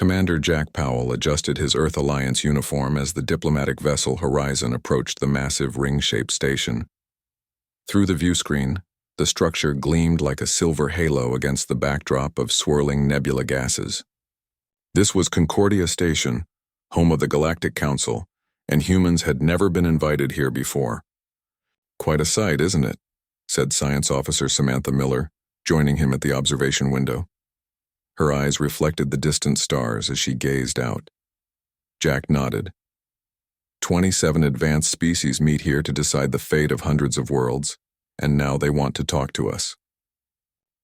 Commander Jack Powell adjusted his Earth Alliance uniform as the diplomatic vessel Horizon approached the massive ring-shaped station. Through the viewscreen, the structure gleamed like a silver halo against the backdrop of swirling nebula gases. This was Concordia Station, home of the Galactic Council, and humans had never been invited here before. "Quite a sight, isn't it?" said Science Officer Samantha Miller, joining him at the observation window. Her eyes reflected the distant stars as she gazed out. Jack nodded. 27 advanced species meet here to decide the fate of hundreds of worlds, and now they want to talk to us.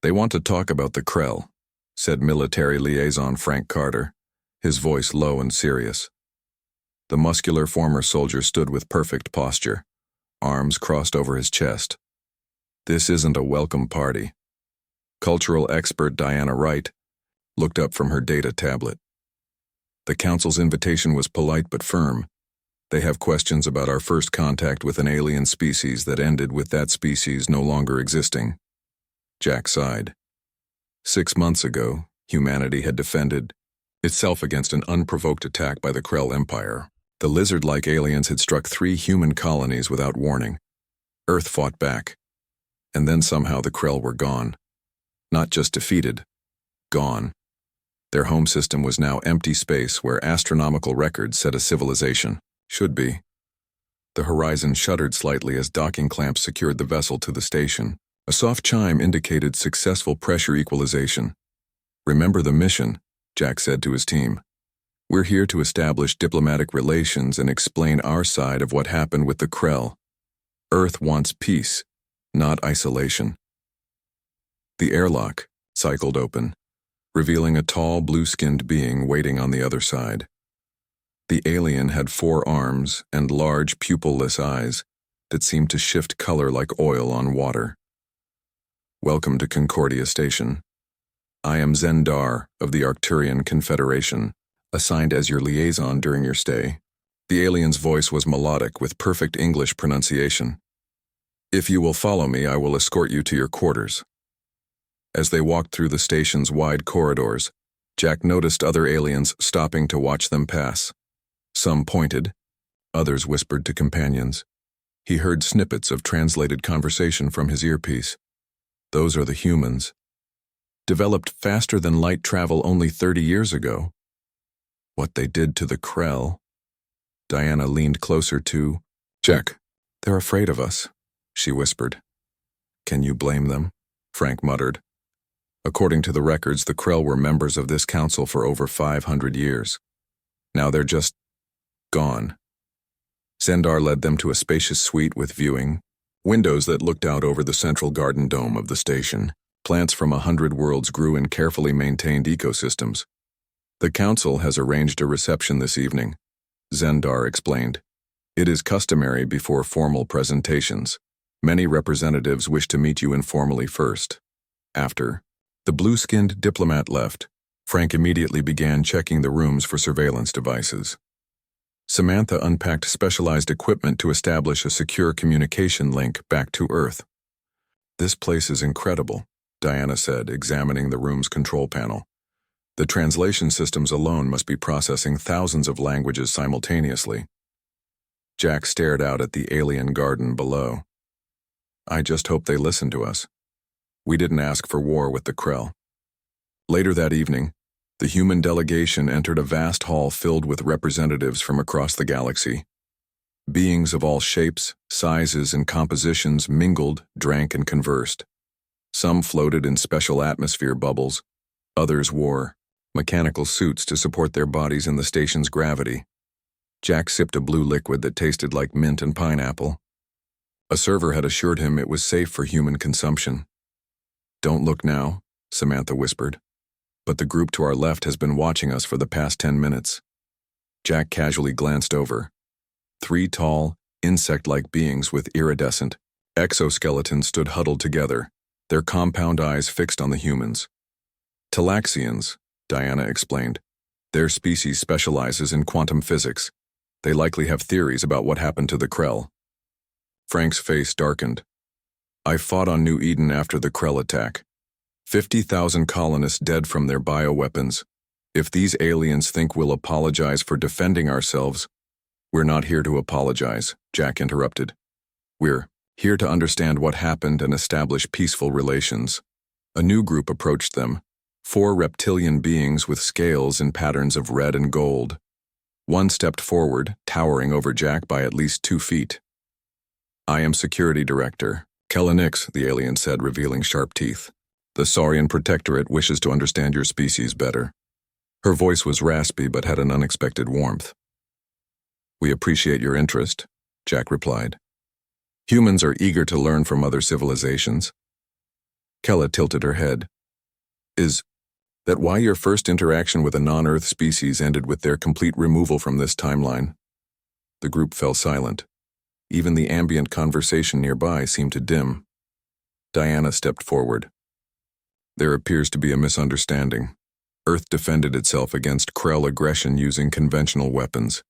"They want to talk about the Krell," said military liaison Frank Carter, his voice low and serious. The muscular former soldier stood with perfect posture, arms crossed over his chest. "This isn't a welcome party." Cultural expert Diana Wright looked up from her data tablet. "The Council's invitation was polite but firm. They have questions about our first contact with an alien species that ended with that species no longer existing." Jack sighed. 6 months ago, humanity had defended itself against an unprovoked attack by the Krell Empire. The lizard-like aliens had struck 3 human colonies without warning. Earth fought back. And then somehow the Krell were gone. Not just defeated, gone. Their home system was now empty space where astronomical records said a civilization should be. The Horizon shuddered slightly as docking clamps secured the vessel to the station. A soft chime indicated successful pressure equalization. "Remember the mission," Jack said to his team. "We're here to establish diplomatic relations and explain our side of what happened with the Krell. Earth wants peace, not isolation." The airlock cycled open, revealing a tall, blue-skinned being waiting on the other side. The alien had 4 arms and large, pupil-less eyes that seemed to shift color like oil on water. "Welcome to Concordia Station. I am Zendar of the Arcturian Confederation, assigned as your liaison during your stay." The alien's voice was melodic with perfect English pronunciation. "If you will follow me, I will escort you to your quarters." As they walked through the station's wide corridors, Jack noticed other aliens stopping to watch them pass. Some pointed, others whispered to companions. He heard snippets of translated conversation from his earpiece. "Those are the humans. Developed faster than light travel only 30 years ago. What they did to the Krell." Diana leaned closer to Jack. "They're afraid of us," she whispered. "Can you blame them?" Frank muttered. According to the records, the Krell were members of this council for over 500 years. Now they're just gone. Zendar led them to a spacious suite with viewing windows that looked out over the central garden dome of the station. Plants from 100 worlds grew in carefully maintained ecosystems. "The council has arranged a reception this evening," Zendar explained. "It is customary before formal presentations. Many representatives wish to meet you informally first." After the blue-skinned diplomat left, Frank immediately began checking the rooms for surveillance devices. Samantha unpacked specialized equipment to establish a secure communication link back to Earth. "This place is incredible," Diana said, examining the room's control panel. "The translation systems alone must be processing thousands of languages simultaneously." Jack stared out at the alien garden below. "I just hope they listen to us. We didn't ask for war with the Krell." Later that evening, the human delegation entered a vast hall filled with representatives from across the galaxy. Beings of all shapes, sizes, and compositions mingled, drank, and conversed. Some floated in special atmosphere bubbles. Others wore mechanical suits to support their bodies in the station's gravity. Jack sipped a blue liquid that tasted like mint and pineapple. A server had assured him it was safe for human consumption. "Don't look now," Samantha whispered. "But the group to our left has been watching us for the past 10 minutes. Jack casually glanced over. 3 tall, insect-like beings with iridescent exoskeletons stood huddled together, their compound eyes fixed on the humans. "Talaxians," Diana explained. "Their species specializes in quantum physics. They likely have theories about what happened to the Krell." Frank's face darkened. "I fought on New Eden after the Krell attack. 50,000 colonists dead from their bioweapons. If these aliens think we'll apologize for defending ourselves, we're not here to apologize, Jack interrupted. We're here to understand what happened and establish peaceful relations. A new group approached them, 4 reptilian beings with scales in patterns of red and gold. One stepped forward, towering over Jack by at least 2 feet. I am Security Director. Kellanix, the alien said, revealing sharp teeth. The Saurian Protectorate wishes to understand your species better. Her voice was raspy but had an unexpected warmth. We appreciate your interest, Jack replied. Humans are eager to learn from other civilizations. Kella tilted her head. Is that why your first interaction with a non-Earth species ended with their complete removal from this timeline? The group fell silent. Even the ambient conversation nearby seemed to dim. Diana stepped forward. There appears to be a misunderstanding. Earth defended itself against Krell aggression using conventional weapons.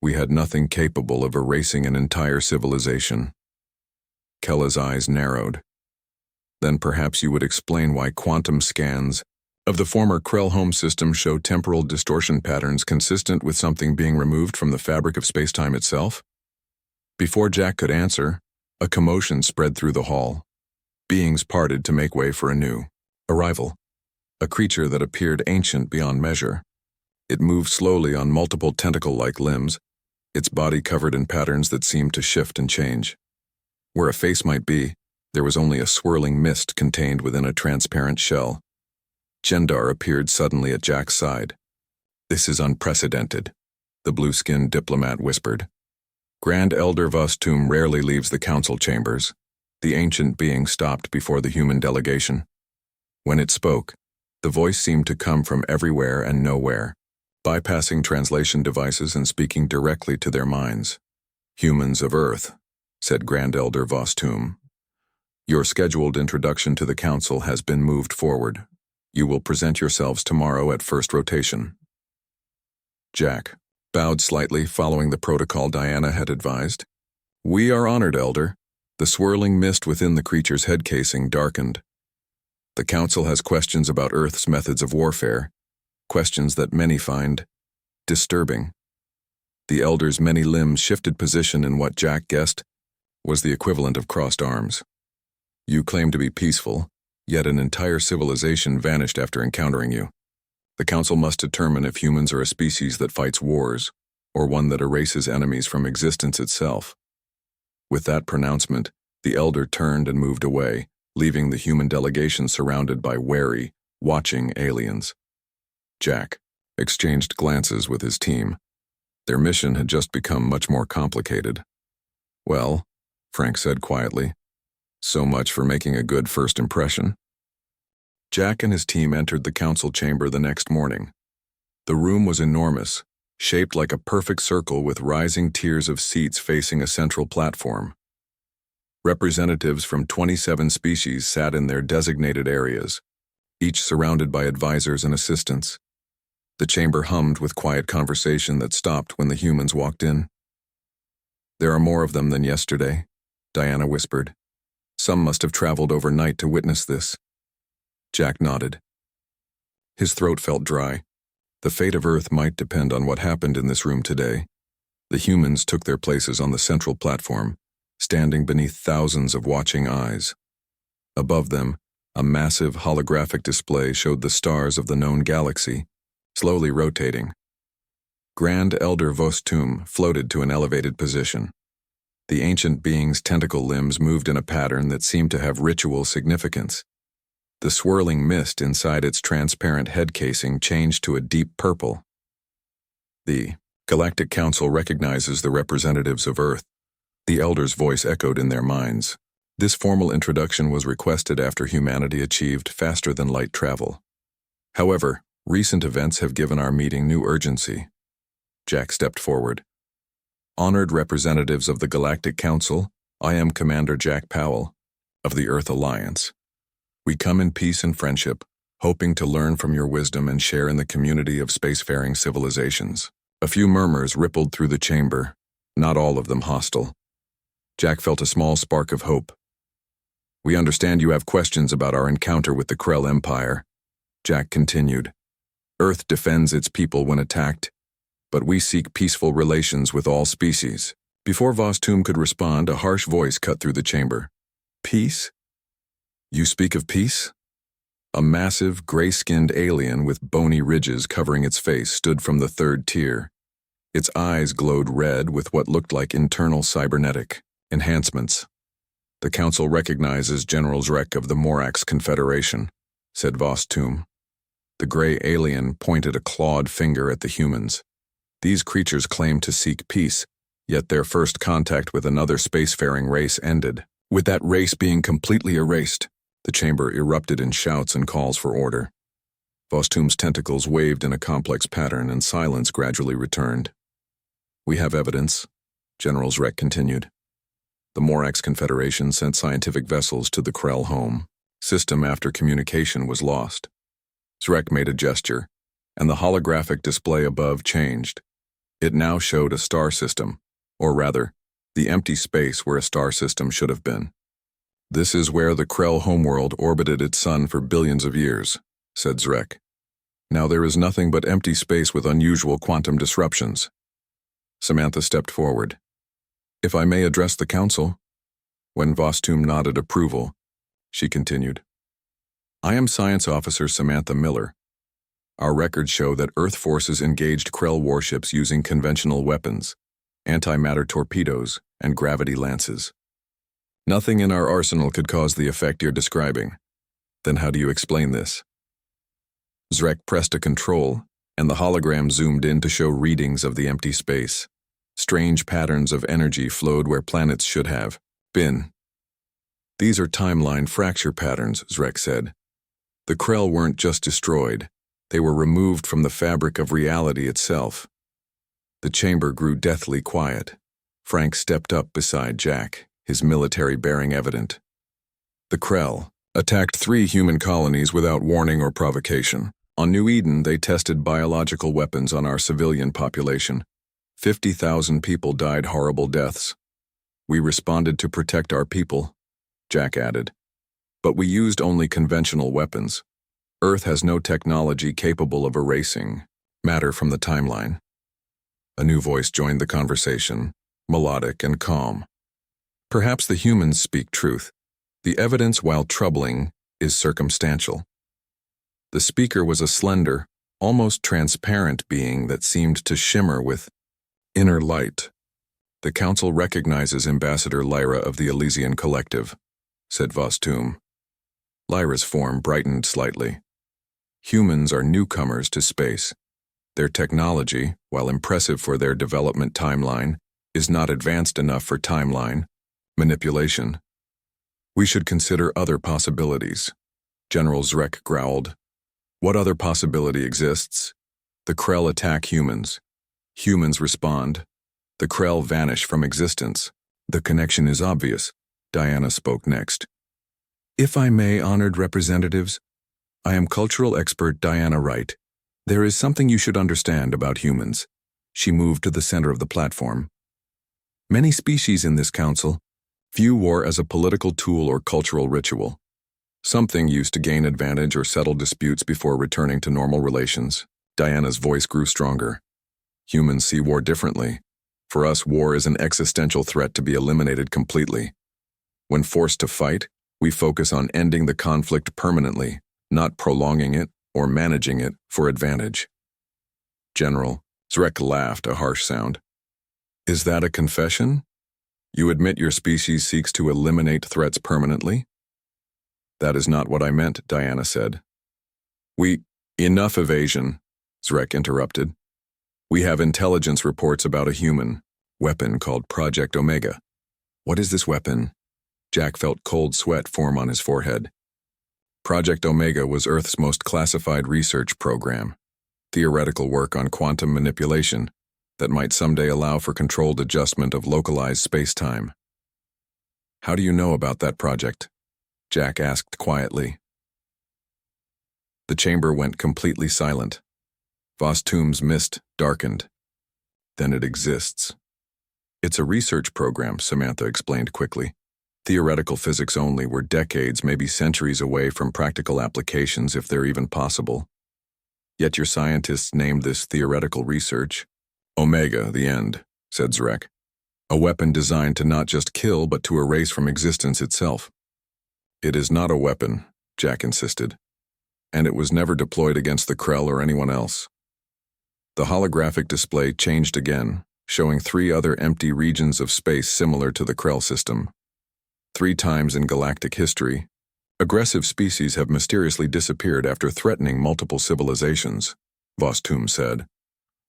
We had nothing capable of erasing an entire civilization. Kella's eyes narrowed. Then perhaps you would explain why quantum scans of the former Krell home system show temporal distortion patterns consistent with something being removed from the fabric of spacetime itself? Before Jack could answer, a commotion spread through the hall. Beings parted to make way for a new arrival, a creature that appeared ancient beyond measure. It moved slowly on multiple tentacle-like limbs, its body covered in patterns that seemed to shift and change. Where a face might be, there was only a swirling mist contained within a transparent shell. Jendar appeared suddenly at Jack's side. This is unprecedented, the blue-skinned diplomat whispered. Grand Elder Vostum rarely leaves the council chambers. The ancient being stopped before the human delegation. When it spoke, the voice seemed to come from everywhere and nowhere, bypassing translation devices and speaking directly to their minds. Humans of Earth, said Grand Elder Vostum. Your scheduled introduction to the council has been moved forward. You will present yourselves tomorrow at first rotation. Jack bowed slightly, following the protocol Diana had advised. We are honored, Elder. The swirling mist within the creature's head casing darkened. The council has questions about Earth's methods of warfare, questions that many find disturbing. The Elder's many limbs shifted position in what Jack guessed was the equivalent of crossed arms. You claim to be peaceful, yet an entire civilization vanished after encountering you. The council must determine if humans are a species that fights wars, or one that erases enemies from existence itself. With that pronouncement, the Elder turned and moved away, leaving the human delegation surrounded by wary, watching aliens. Jack exchanged glances with his team. Their mission had just become much more complicated. Well, Frank said quietly, so much for making a good first impression. Jack and his team entered the council chamber the next morning. The room was enormous, shaped like a perfect circle with rising tiers of seats facing a central platform. Representatives from 27 species sat in their designated areas, each surrounded by advisors and assistants. The chamber hummed with quiet conversation that stopped when the humans walked in. There are more of them than yesterday, Diana whispered. Some must have traveled overnight to witness this. Jack nodded. His throat felt dry. The fate of Earth might depend on what happened in this room today. The humans took their places on the central platform, standing beneath thousands of watching eyes. Above them, a massive holographic display showed the stars of the known galaxy, slowly rotating. Grand Elder Vostum floated to an elevated position. The ancient being's tentacle limbs moved in a pattern that seemed to have ritual significance. The swirling mist inside its transparent head casing changed to a deep purple. The Galactic Council recognizes the representatives of Earth. The Elder's voice echoed in their minds. This formal introduction was requested after humanity achieved faster-than-light travel. However, recent events have given our meeting new urgency. Jack stepped forward. Honored representatives of the Galactic Council, I am Commander Jack Powell, of the Earth Alliance. We come in peace and friendship, hoping to learn from your wisdom and share in the community of spacefaring civilizations. A few murmurs rippled through the chamber, not all of them hostile. Jack felt a small spark of hope. We understand you have questions about our encounter with the Krell Empire, Jack continued. Earth defends its people when attacked, but we seek peaceful relations with all species. Before Vostum could respond, a harsh voice cut through the chamber. Peace? You speak of peace? A massive, gray-skinned alien with bony ridges covering its face stood from the third tier. Its eyes glowed red with what looked like internal cybernetic enhancements. The Council recognizes General Zrek of the Morax Confederation, said Vostum. The gray alien pointed a clawed finger at the humans. These creatures claim to seek peace, yet their first contact with another spacefaring race ended. With that race being completely erased, the chamber erupted in shouts and calls for order. Vostum's tentacles waved in a complex pattern and silence gradually returned. We have evidence, General Zrek continued. The Morax Confederation sent scientific vessels to the Krell home. System after communication was lost. Zrek made a gesture, and the holographic display above changed. It now showed a star system, or rather, the empty space where a star system should have been. This is where the Krell homeworld orbited its sun for billions of years, said Zrek. Now there is nothing but empty space with unusual quantum disruptions. Samantha stepped forward. If I may address the Council? When Vostum nodded approval, she continued. I am Science Officer Samantha Miller. Our records show that Earth forces engaged Krell warships using conventional weapons, antimatter torpedoes, and gravity lances. Nothing in our arsenal could cause the effect you're describing. Then how do you explain this? Zrek pressed a control, and the hologram zoomed in to show readings of the empty space. Strange patterns of energy flowed where planets should have been. These are timeline fracture patterns, Zrek said. The Krell weren't just destroyed. They were removed from the fabric of reality itself. The chamber grew deathly quiet. Frank stepped up beside Jack, his military bearing evident. The Krell attacked 3 human colonies without warning or provocation. On New Eden, they tested biological weapons on our civilian population. 50,000 people died horrible deaths. We responded to protect our people, Jack added. But we used only conventional weapons. Earth has no technology capable of erasing matter from the timeline. A new voice joined the conversation, melodic and calm. Perhaps the humans speak truth. The evidence, while troubling, is circumstantial. The speaker was a slender, almost transparent being that seemed to shimmer with inner light. The Council recognizes Ambassador Lyra of the Elysian Collective, said Vostum. Lyra's form brightened slightly. Humans are newcomers to space. Their technology, while impressive for their development timeline, is not advanced enough for timeline manipulation. We should consider other possibilities. General Zrek growled. What other possibility exists? The Krell attack humans. Humans respond. The Krell vanish from existence. The connection is obvious. Diana spoke next. If I may, honored representatives, I am cultural expert Diana Wright. There is something you should understand about humans. She moved to the center of the platform. Many species in this council view war as a political tool or cultural ritual, something used to gain advantage or settle disputes before returning to normal relations. Diana's voice grew stronger. Humans see war differently. For us, war is an existential threat to be eliminated completely. When forced to fight, we focus on ending the conflict permanently, not prolonging it or managing it for advantage. General, Zrek laughed, a harsh sound. Is that a confession? You admit your species seeks to eliminate threats permanently? That is not what I meant, Diana said. Enough evasion, Zrek interrupted. We have intelligence reports about a human weapon called Project Omega. What is this weapon? Jack felt cold sweat form on his forehead. Project Omega was Earth's most classified research program, theoretical work on quantum manipulation that might someday allow for controlled adjustment of localized space-time. How do you know about that project? Jack asked quietly. The chamber went completely silent. Vostum's mist darkened. Then it exists. It's a research program, Samantha explained quickly. Theoretical physics only. We're decades, maybe centuries away from practical applications if they're even possible. Yet your scientists named this theoretical research Omega, the end, said Zrek. A weapon designed to not just kill, but to erase from existence itself. It is not a weapon, Jack insisted, and it was never deployed against the Krell or anyone else. The holographic display changed again, showing 3 other empty regions of space similar to the Krell system. 3 times in galactic history, aggressive species have mysteriously disappeared after threatening multiple civilizations, Vostum said.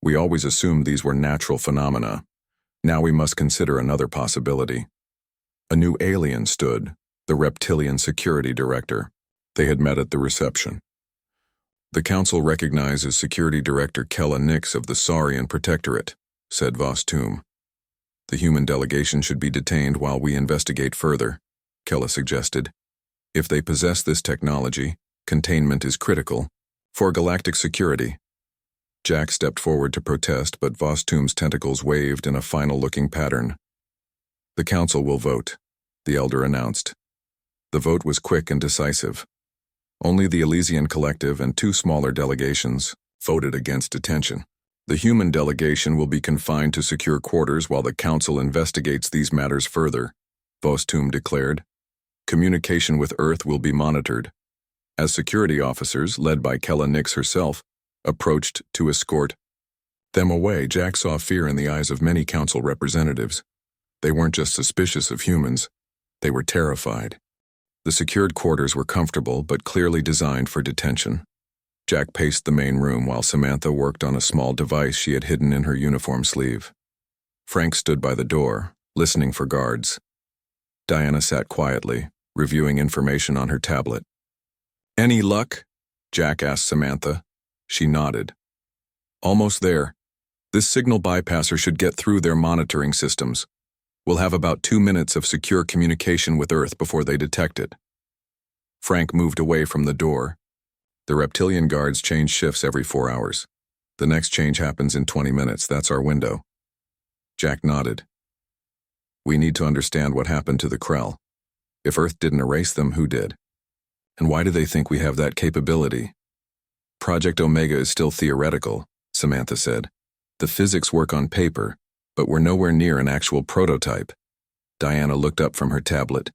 We always assumed these were natural phenomena. Now we must consider another possibility. A new alien stood, the reptilian security director. They had met at the reception. The council recognizes Security Director Kella Nix of the Saurian Protectorate, said Vostum. The human delegation should be detained while we investigate further, Kella suggested. If they possess this technology, containment is critical for galactic security. Jack stepped forward to protest, but Vostum's tentacles waved in a final-looking pattern. The council will vote, the elder announced. The vote was quick and decisive. Only the Elysian Collective and 2 smaller delegations voted against detention. The human delegation will be confined to secure quarters while the council investigates these matters further, Vostum declared. Communication with Earth will be monitored. As security officers, led by Kella Nix herself, approached to escort them away, Jack saw fear in the eyes of many council representatives. They weren't just suspicious of humans, they were terrified. The secured quarters were comfortable but clearly designed for detention. Jack paced the main room while Samantha worked on a small device she had hidden in her uniform sleeve. Frank stood by the door, listening for guards. Diana sat quietly, reviewing information on her tablet. Any luck? Jack asked Samantha. She nodded. Almost there. This signal bypasser should get through their monitoring systems. We'll have about 2 minutes of secure communication with Earth before they detect it. Frank moved away from the door. The reptilian guards change shifts every 4 hours. The next change happens in 20 minutes. That's our window. Jack nodded. We need to understand what happened to the Krell. If Earth didn't erase them, who did? And why do they think we have that capability? Project Omega is still theoretical, Samantha said. The physics work on paper, but we're nowhere near an actual prototype. Diana looked up from her tablet.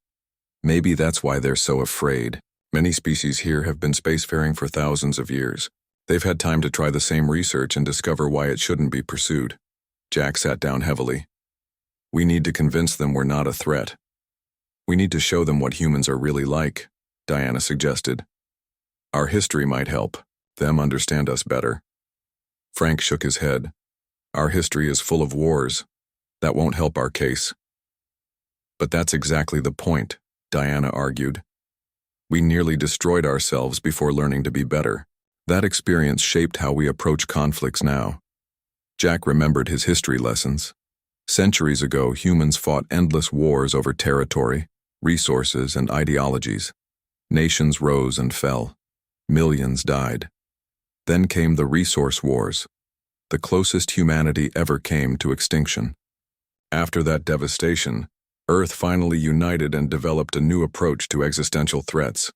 Maybe that's why they're so afraid. Many species here have been spacefaring for thousands of years. They've had time to try the same research and discover why it shouldn't be pursued. Jack sat down heavily. We need to convince them we're not a threat. We need to show them what humans are really like, Diana suggested. Our history might help them understand us better. Frank shook his head. Our history is full of wars. That won't help our case. But that's exactly the point, Diana argued. We nearly destroyed ourselves before learning to be better. That experience shaped how we approach conflicts now. Jack remembered his history lessons. Centuries ago, humans fought endless wars over territory, resources, and ideologies. Nations rose and fell. Millions died. Then came the resource wars, the closest humanity ever came to extinction. After that devastation, Earth finally united and developed a new approach to existential threats.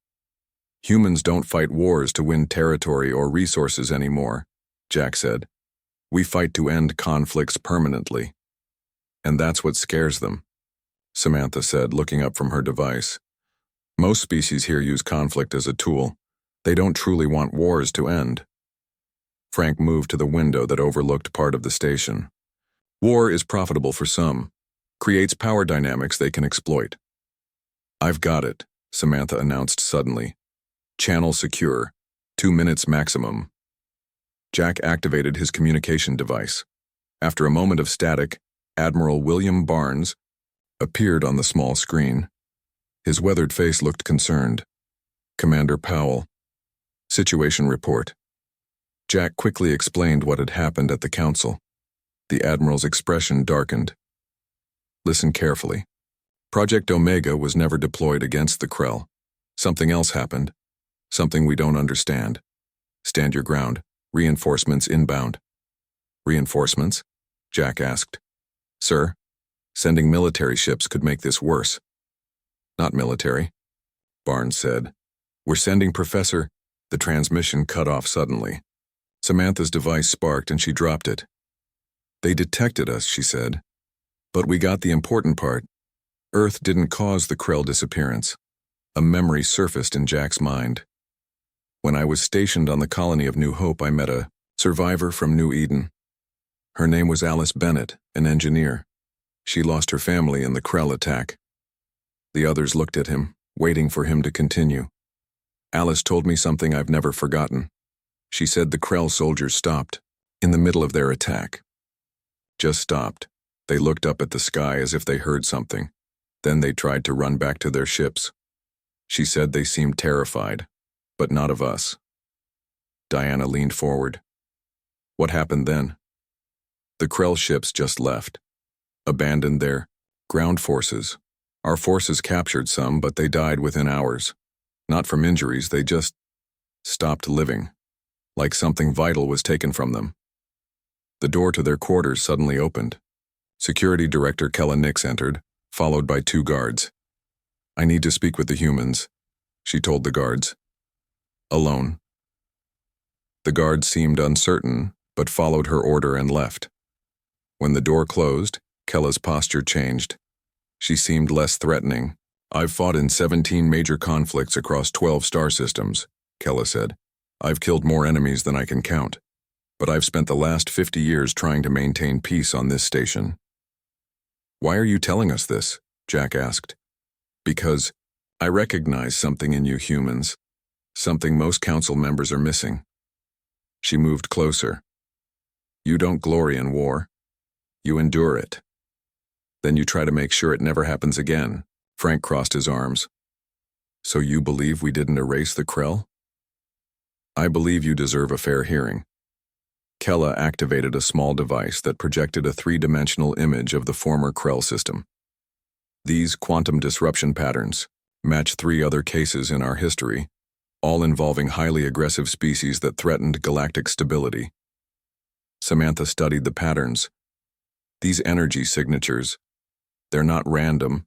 Humans don't fight wars to win territory or resources anymore, Jack said. We fight to end conflicts permanently. And that's what scares them, Samantha said, looking up from her device. Most species here use conflict as a tool. They don't truly want wars to end. Frank moved to the window that overlooked part of the station. War is profitable for some, creates power dynamics they can exploit. I've got it, Samantha announced suddenly. Channel secure, 2 minutes maximum. Jack activated his communication device. After a moment of static, Admiral William Barnes appeared on the small screen. His weathered face looked concerned. Commander Powell. Situation report. Jack quickly explained what had happened at the council. The Admiral's expression darkened. Listen carefully. Project Omega was never deployed against the Krell. Something else happened. Something we don't understand. Stand your ground. Reinforcements inbound. Reinforcements? Jack asked. Sir, sending military ships could make this worse. Not military, Barnes said. We're sending Professor. The transmission cut off suddenly. Samantha's device sparked and she dropped it. They detected us, she said. But we got the important part. Earth didn't cause the Krell disappearance. A memory surfaced in Jack's mind. When I was stationed on the colony of New Hope, I met a survivor from New Eden. Her name was Alice Bennett, an engineer. She lost her family in the Krell attack. The others looked at him, waiting for him to continue. Alice told me something I've never forgotten. She said the Krell soldiers stopped, in the middle of their attack. Just stopped. They looked up at the sky as if they heard something. Then they tried to run back to their ships. She said they seemed terrified, but not of us. Diana leaned forward. What happened then? The Krell ships just left, abandoned their ground forces. Our forces captured some, but they died within hours. Not from injuries, they just stopped living, like something vital was taken from them. The door to their quarters suddenly opened. Security Director Kella Nix entered, followed by 2 guards. I need to speak with the humans, she told the guards. Alone. The guards seemed uncertain, but followed her order and left. When the door closed, Kella's posture changed. She seemed less threatening. I've fought in 17 major conflicts across 12 star systems, Kella said. I've killed more enemies than I can count. But I've spent the last 50 years trying to maintain peace on this station. Why are you telling us this? Jack asked. Because I recognize something in you humans, something most council members are missing. She moved closer. You don't glory in war. You endure it. Then you try to make sure it never happens again. Frank crossed his arms. So you believe we didn't erase the Krell? I believe you deserve a fair hearing. Kella activated a small device that projected a 3-dimensional image of the former Krell system. These quantum disruption patterns match 3 other cases in our history, all involving highly aggressive species that threatened galactic stability. Samantha studied the patterns. These energy signatures, they're not random.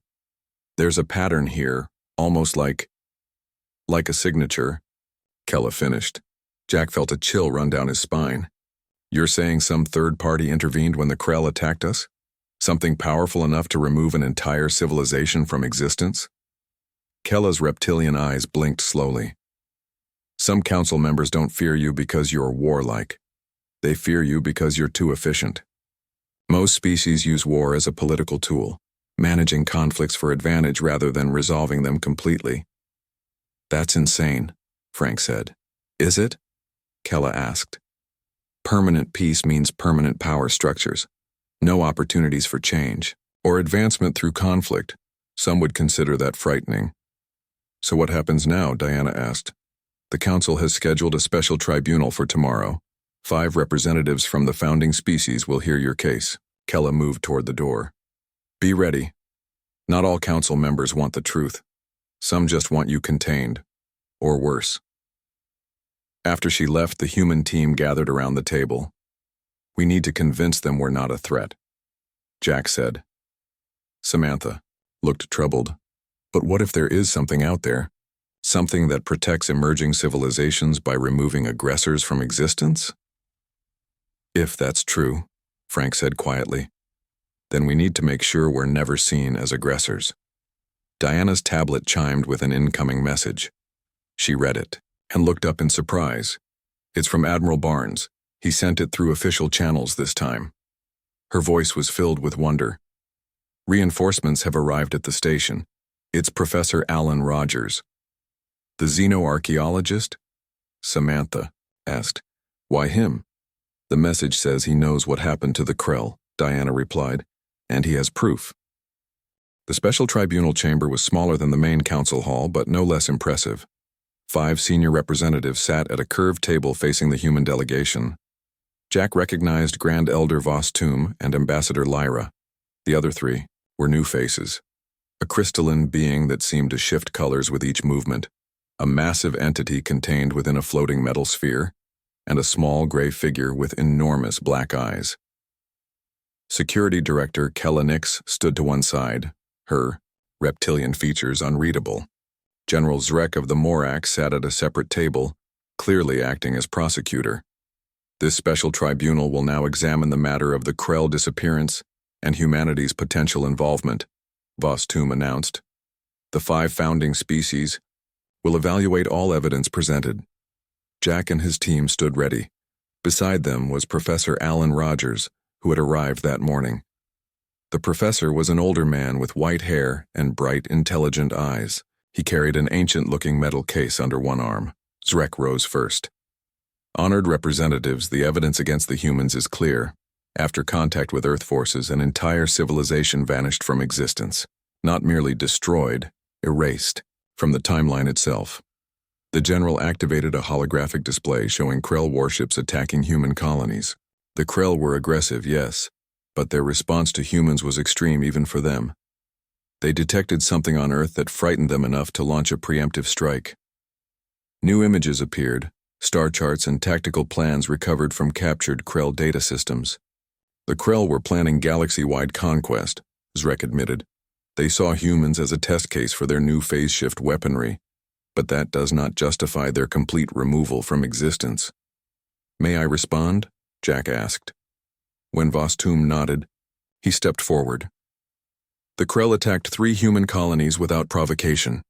There's a pattern here, almost like a signature. Kella finished. Jack felt a chill run down his spine. You're saying some third party intervened when the Krell attacked us? Something powerful enough to remove an entire civilization from existence? Kella's reptilian eyes blinked slowly. Some council members don't fear you because you're warlike. They fear you because you're too efficient. Most species use war as a political tool, managing conflicts for advantage rather than resolving them completely. That's insane, Frank said. Is it? Kella asked. Permanent peace means permanent power structures. No opportunities for change, or advancement through conflict. Some would consider that frightening. So what happens now? Diana asked. The council has scheduled a special tribunal for tomorrow. 5 representatives from the founding species will hear your case. Kella moved toward the door. Be ready. Not all council members want the truth. Some just want you contained, or worse. After she left, the human team gathered around the table. We need to convince them we're not a threat, Jack said. Samantha looked troubled. But what if there is something out there? Something that protects emerging civilizations by removing aggressors from existence? If that's true, Frank said quietly, then we need to make sure we're never seen as aggressors. Diana's tablet chimed with an incoming message. She read it and looked up in surprise. It's from Admiral Barnes. He sent it through official channels this time. Her voice was filled with wonder. Reinforcements have arrived at the station. It's Professor Alan Rogers. The xenoarchaeologist? Samantha asked. Why him? The message says he knows what happened to the Krell, Diana replied, and he has proof. The special tribunal chamber was smaller than the main council hall, but no less impressive. 5 senior representatives sat at a curved table facing the human delegation. Jack recognized Grand Elder Voss Toom and Ambassador Lyra. The other 3 were new faces. A crystalline being that seemed to shift colors with each movement, a massive entity contained within a floating metal sphere, and a small gray figure with enormous black eyes. Security Director Kella Nix stood to one side, her reptilian features unreadable. General Zrek of the Morak sat at a separate table, clearly acting as prosecutor. This special tribunal will now examine the matter of the Krell disappearance and humanity's potential involvement, Vostum announced. The 5 founding species will evaluate all evidence presented. Jack and his team stood ready. Beside them was Professor Alan Rogers, who had arrived that morning. The professor was an older man with white hair and bright, intelligent eyes. He carried an ancient-looking metal case under one arm. Zrek rose first. Honored representatives, the evidence against the humans is clear. After contact with Earth forces, an entire civilization vanished from existence. Not merely destroyed, erased, from the timeline itself. The general activated a holographic display showing Krell warships attacking human colonies. The Krell were aggressive, yes, but their response to humans was extreme even for them. They detected something on Earth that frightened them enough to launch a preemptive strike. New images appeared, star charts and tactical plans recovered from captured Krell data systems. The Krell were planning galaxy-wide conquest, Zrek admitted. They saw humans as a test case for their new phase-shift weaponry, but that does not justify their complete removal from existence. May I respond? Jack asked. When Vostum nodded, he stepped forward. The Krell attacked 3 human colonies without provocation.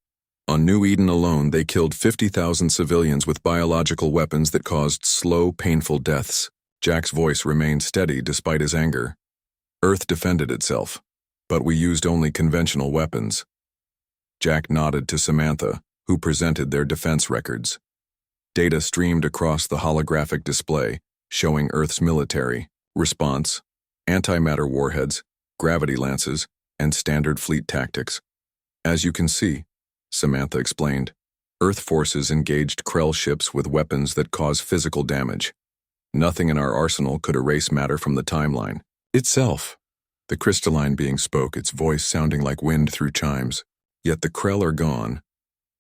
On New Eden alone, they killed 50,000 civilians with biological weapons that caused slow, painful deaths. Jack's voice remained steady despite his anger. Earth defended itself, but we used only conventional weapons. Jack nodded to Samantha, who presented their defense records. Data streamed across the holographic display, showing Earth's military response, antimatter warheads, gravity lances, and standard fleet tactics. As you can see, Samantha explained, Earth forces engaged Krell ships with weapons that cause physical damage. Nothing in our arsenal could erase matter from the timeline itself. The crystalline being spoke, its voice sounding like wind through chimes. Yet the Krell are gone.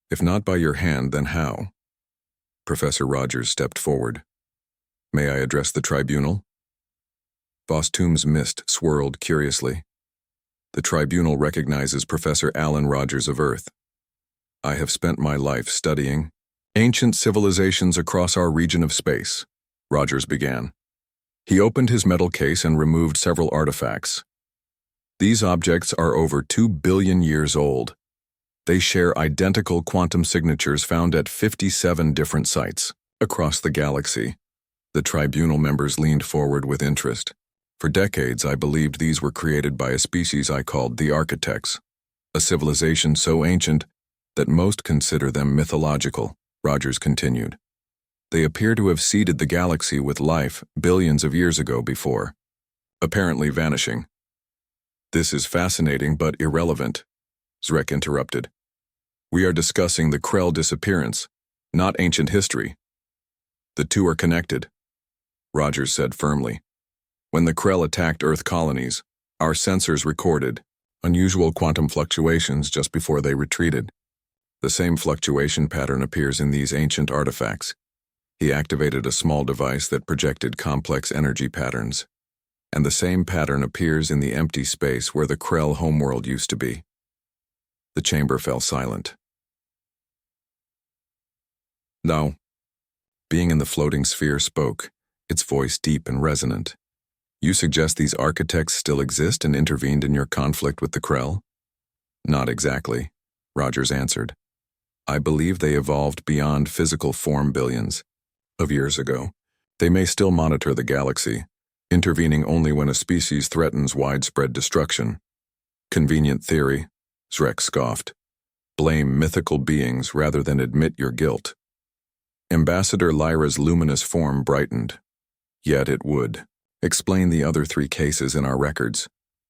If not by your hand, then how? Professor Rogers stepped forward. May I address the tribunal? Vostum's mist swirled curiously. The tribunal recognizes Professor Alan Rogers of Earth. I have spent my life studying ancient civilizations across our region of space, Rogers began. He opened his metal case and removed several artifacts. These objects are over 2 billion years old. They share identical quantum signatures found at 57 different sites across the galaxy. The tribunal members leaned forward with interest. For decades, I believed these were created by a species I called the Architects, a civilization so ancient that most consider them mythological, Rogers continued. They appear to have seeded the galaxy with life billions of years ago before, apparently vanishing. This is fascinating but irrelevant, Zrek interrupted. We are discussing the Krell disappearance, not ancient history. The two are connected, Rogers said firmly. When the Krell attacked Earth colonies, our sensors recorded unusual quantum fluctuations just before they retreated. The same fluctuation pattern appears in these ancient artifacts. He activated a small device that projected complex energy patterns, and the same pattern appears in the empty space where the Krell homeworld used to be. The chamber fell silent. Now, being in the floating sphere spoke, its voice deep and resonant. You suggest these architects still exist and intervened in your conflict with the Krell? Not exactly, Rogers answered. I believe they evolved beyond physical form billions of years ago. They may still monitor the galaxy, intervening only when a species threatens widespread destruction. Convenient theory, Zrek scoffed. Blame mythical beings rather than admit your guilt. Ambassador Lyra's luminous form brightened. Yet it would. Explain the other 3 cases in our records.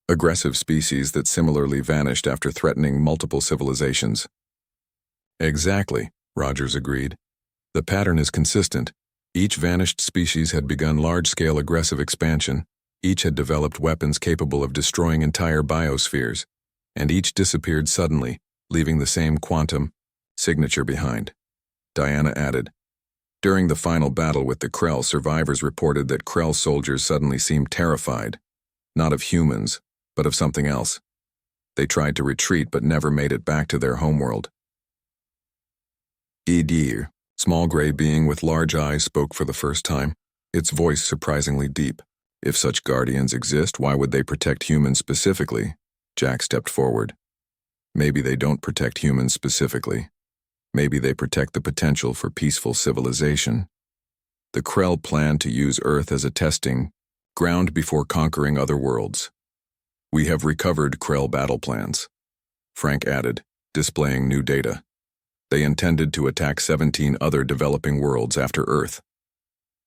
Aggressive species that similarly vanished after threatening multiple civilizations. Exactly, Rogers agreed. The pattern is consistent. Each vanished species had begun large-scale aggressive expansion, each had developed weapons capable of destroying entire biospheres, and each disappeared suddenly, leaving the same quantum signature behind. Diana added, during the final battle with the Krell, survivors reported that Krell soldiers suddenly seemed terrified, not of humans, but of something else. They tried to retreat but never made it back to their homeworld. Edir, small gray being with large eyes, spoke for the first time. its voice surprisingly deep. If such guardians exist, why would they protect humans specifically? Jack stepped forward. Maybe they don't protect humans specifically. Maybe they protect the potential for peaceful civilization. The Krell plan to use Earth as a testing ground before conquering other worlds. We have recovered Krell battle plans, Frank added, displaying new data. They intended to attack 17 other developing worlds after Earth.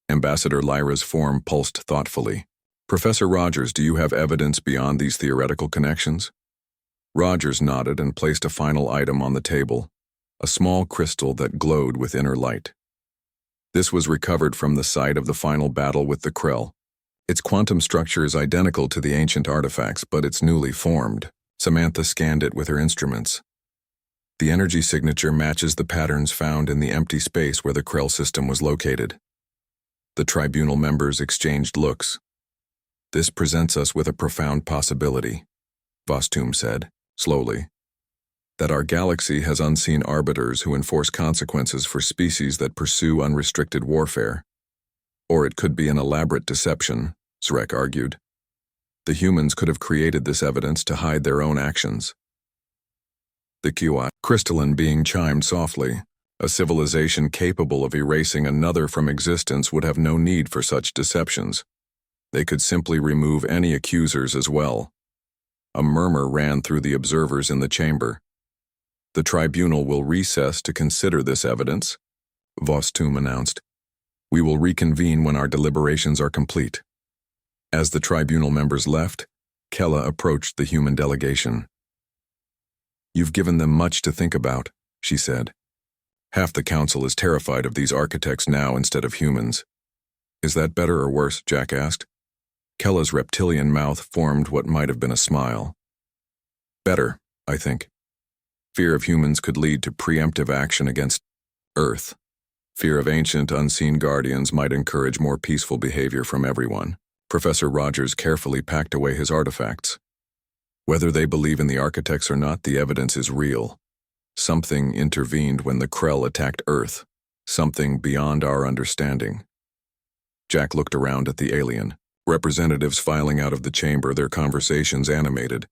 Ambassador Lyra's form pulsed thoughtfully. Professor Rogers, do you have evidence beyond these theoretical connections? Rogers nodded and placed a final item on the table, a small crystal that glowed with inner light. This was recovered from the site of the final battle with the Krell. Its quantum structure is identical to the ancient artifacts, but it's newly formed. Samantha scanned it with her instruments. The energy signature matches the patterns found in the empty space where the Krell system was located. The tribunal members exchanged looks. This presents us with a profound possibility, Vostum said, slowly. That our galaxy has unseen arbiters who enforce consequences for species that pursue unrestricted warfare. Or it could be an elaborate deception, Zrek argued. The humans could have created this evidence to hide their own actions. The QI crystalline being chimed softly. A civilization capable of erasing another from existence would have no need for such deceptions. They could simply remove any accusers as well. A murmur ran through the observers in the chamber. The tribunal will recess to consider this evidence, Vostum announced. We will reconvene when our deliberations are complete. As the tribunal members left, Kella approached the human delegation. You've given them much to think about, she said. Half the council is terrified of these architects now instead of humans. Is that better or worse? Jack asked. Kella's reptilian mouth formed what might have been a smile. Better, I think. Fear of humans could lead to preemptive action against Earth. Fear of ancient, unseen guardians might encourage more peaceful behavior from everyone. Professor Rogers carefully packed away his artifacts. Whether they believe in the architects or not, the evidence is real. Something intervened when the Krell attacked Earth. Something beyond our understanding. Jack looked around at the alien. Representatives filing out of the chamber, their conversations animated.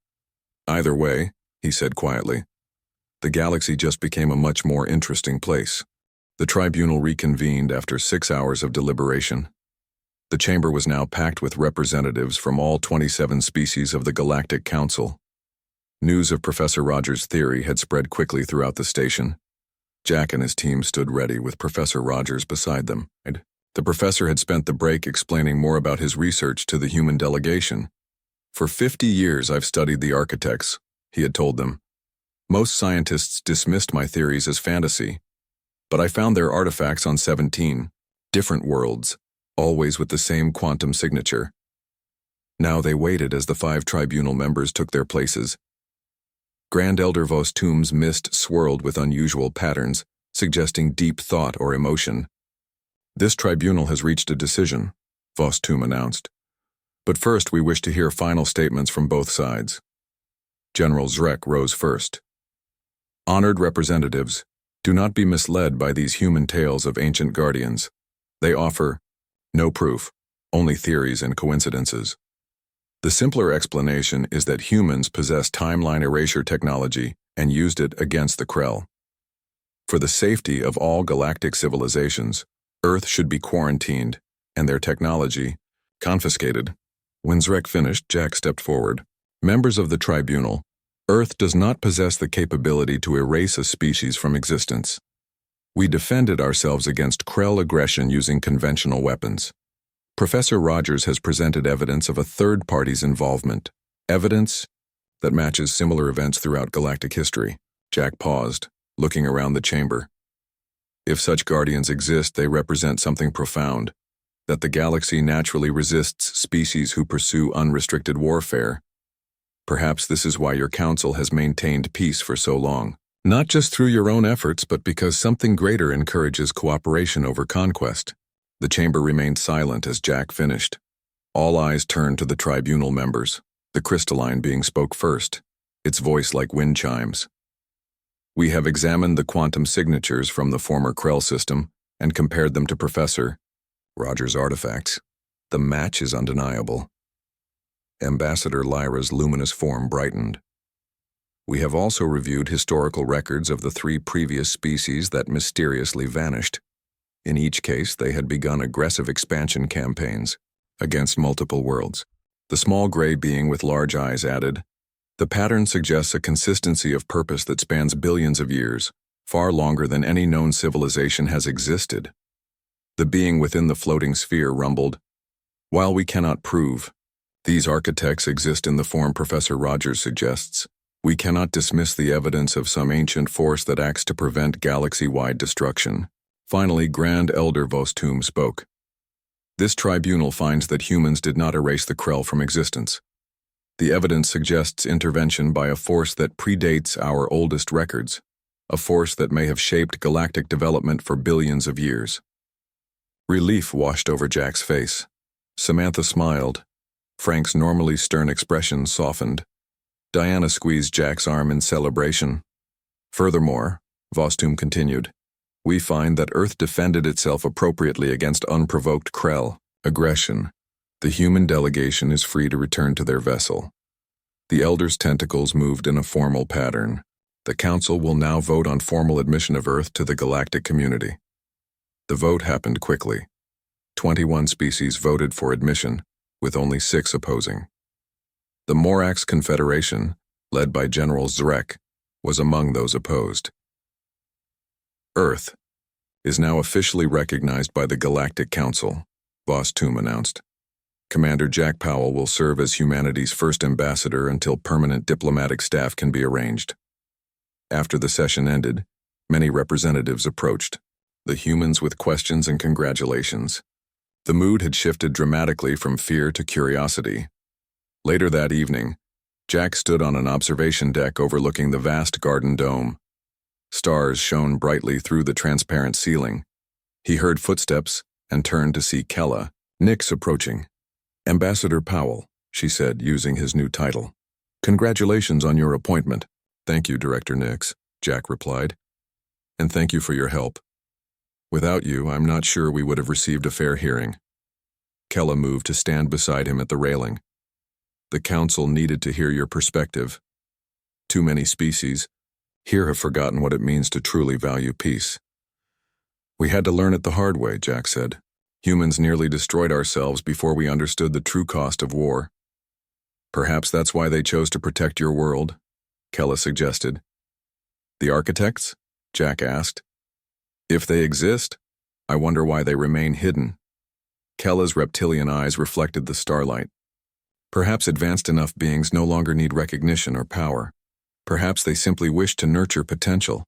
Either way, he said quietly, the galaxy just became a much more interesting place. The tribunal reconvened after 6 hours of deliberation. The chamber was now packed with representatives from all 27 species of the Galactic Council. News of Professor Rogers' theory had spread quickly throughout the station. Jack and his team stood ready with Professor Rogers beside them. The professor had spent the break explaining more about his research to the human delegation. For 50 years I've studied the architects, he had told them. Most scientists dismissed my theories as fantasy, but I found their artifacts on 17 different worlds, always with the same quantum signature. Now they waited as the 5 tribunal members took their places. Grand Elder Vostum's mist swirled with unusual patterns, suggesting deep thought or emotion. This tribunal has reached a decision, Vostum announced. But first we wish to hear final statements from both sides. General Zrek rose first. Honored representatives, do not be misled by these human tales of ancient guardians. They offer no proof, only theories and coincidences. The simpler explanation is that humans possess timeline erasure technology and used it against the Krell. For the safety of all galactic civilizations, Earth should be quarantined and their technology confiscated. When Zrek finished, Jack stepped forward. Members of the tribunal, Earth does not possess the capability to erase a species from existence. We defended ourselves against Krell aggression using conventional weapons. Professor Rogers has presented evidence of a third party's involvement, evidence that matches similar events throughout galactic history. Jack paused, looking around the chamber. If such guardians exist, they represent something profound, that the galaxy naturally resists species who pursue unrestricted warfare. Perhaps this is why your council has maintained peace for so long. Not just through your own efforts, but because something greater encourages cooperation over conquest. The chamber remained silent as Jack finished. All eyes turned to the tribunal members, the crystalline being spoke first, its voice like wind chimes. We have examined the quantum signatures from the former Krell system and compared them to Professor Roger's artifacts. The match is undeniable. Ambassador Lyra's luminous form brightened. We have also reviewed historical records of the 3 previous species that mysteriously vanished. In each case, they had begun aggressive expansion campaigns against multiple worlds. The small gray being with large eyes added, "The pattern suggests a consistency of purpose that spans billions of years, far longer than any known civilization has existed." The being within the floating sphere rumbled, "While we cannot prove these architects exist in the form Professor Rogers suggests, we cannot dismiss the evidence of some ancient force that acts to prevent galaxy-wide destruction." Finally, Grand Elder Vostum spoke. "This tribunal finds that humans did not erase the Krell from existence. The evidence suggests intervention by a force that predates our oldest records, a force that may have shaped galactic development for billions of years." Relief washed over Jack's face. Samantha smiled. Frank's normally stern expression softened. Diana squeezed Jack's arm in celebration. "Furthermore," Vostum continued, "we find that Earth defended itself appropriately against unprovoked Krell aggression. The human delegation is free to return to their vessel." The Elder's tentacles moved in a formal pattern. The Council will now vote on formal admission of Earth to the galactic community. The vote happened quickly. 21 species voted for admission, with only 6 opposing. The Morax Confederation, led by General Zrek, was among those opposed. "Earth is now officially recognized by the Galactic Council," Vostum announced. "Commander Jack Powell will serve as humanity's first ambassador until permanent diplomatic staff can be arranged." After the session ended, many representatives approached, the humans with questions and congratulations. The mood had shifted dramatically from fear to curiosity. Later that evening, Jack stood on an observation deck overlooking the vast garden dome. Stars shone brightly through the transparent ceiling. He heard footsteps and turned to see Kella, Nix, approaching. "Ambassador Powell," she said, using his new title. "Congratulations on your appointment." "Thank you, Director Nix," Jack replied. "And thank you for your help. Without you, I'm not sure we would have received a fair hearing." Kella moved to stand beside him at the railing. "The Council needed to hear your perspective. Too many species here have forgotten what it means to truly value peace." "We had to learn it the hard way," Jack said. "Humans nearly destroyed ourselves before we understood the true cost of war." "Perhaps that's why they chose to protect your world," Kella suggested. "The architects?" Jack asked. "If they exist, I wonder why they remain hidden." Kella's reptilian eyes reflected the starlight. "Perhaps advanced enough beings no longer need recognition or power. Perhaps they simply wish to nurture potential."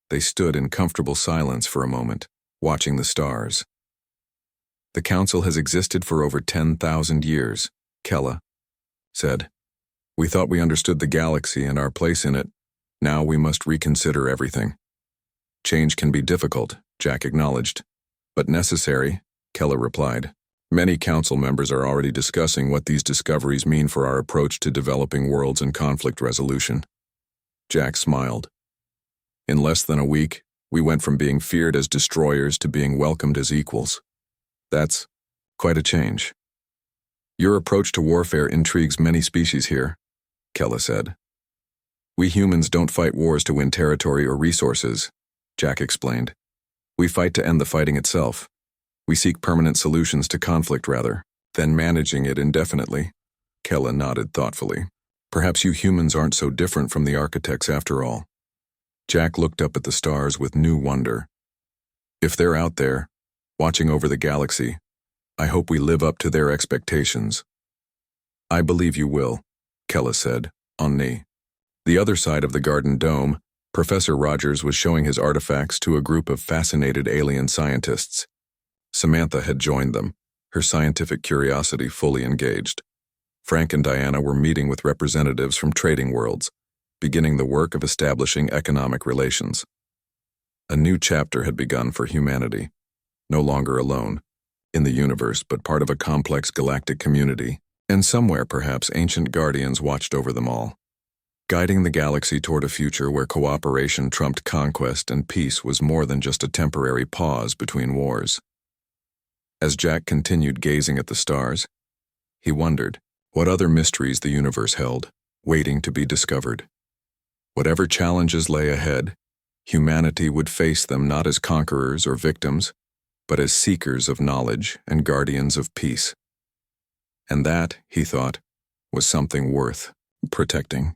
They stood in comfortable silence for a moment, watching the stars. "The Council has existed for over 10,000 years, Kella said. "We thought we understood the galaxy and our place in it. Now we must reconsider everything." "Change can be difficult," Jack acknowledged. "But necessary," Kella replied. "Many Council members are already discussing what these discoveries mean for our approach to developing worlds and conflict resolution." Jack smiled. "In less than a week, we went from being feared as destroyers to being welcomed as equals. That's quite a change." "Your approach to warfare intrigues many species here," Kella said. "We humans don't fight wars to win territory or resources," Jack explained. "We fight to end the fighting itself. We seek permanent solutions to conflict rather than managing it indefinitely." Kella nodded thoughtfully. "Perhaps you humans aren't so different from the architects after all." Jack looked up at the stars with new wonder. "If they're out there, watching over the galaxy, I hope we live up to their expectations." "I believe you will," Kella said, on knee. The other side of the garden dome, Professor Rogers was showing his artifacts to a group of fascinated alien scientists. Samantha had joined them, her scientific curiosity fully engaged. Frank and Diana were meeting with representatives from trading worlds, beginning the work of establishing economic relations. A new chapter had begun for humanity, no longer alone, in the universe but part of a complex galactic community, and somewhere perhaps ancient guardians watched over them all, guiding the galaxy toward a future where cooperation trumped conquest and peace was more than just a temporary pause between wars. As Jack continued gazing at the stars, he wondered what other mysteries the universe held, waiting to be discovered. Whatever challenges lay ahead, humanity would face them not as conquerors or victims, but as seekers of knowledge and guardians of peace. And that, he thought, was something worth protecting.